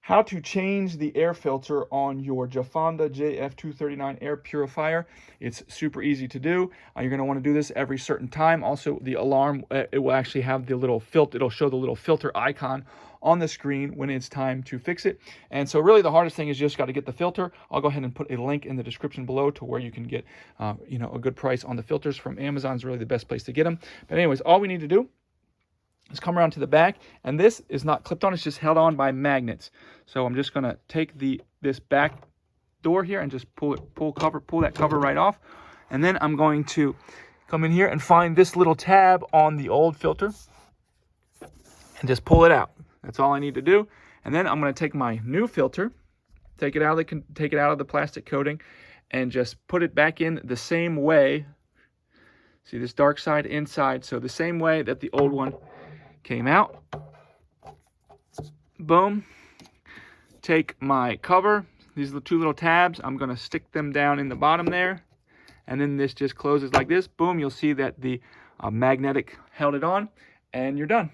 how to change the air filter on your Jafanda JF239 air purifier. It's super easy to do. You're going to want to do this every certain time. Also, the alarm, it will actually have the little filter. It'll show the little filter icon on the screen when it's time to fix it. And so really the hardest thing is you just got to get the filter. I'll go ahead and put a link in the description below to where you can get a good price on the filters from Amazon. Is really the best place to get them. But anyways, all we need to do is come around to the back, and this is not clipped on, it's just held on by magnets. So I'm just going to take this back door here and just pull that cover right off. And then I'm going to come in here and find this little tab on the old filter and just pull it out. That's all I need to do. And then I'm going to take my new filter, take it out of the plastic coating, and just put it back in the same way. See this dark side inside, so the same way that the old one came out. Boom. Take my cover, these are the two little tabs, I'm going to stick them down in the bottom there, and then this just closes like this. Boom, you'll see that the magnetic held it on, and you're done.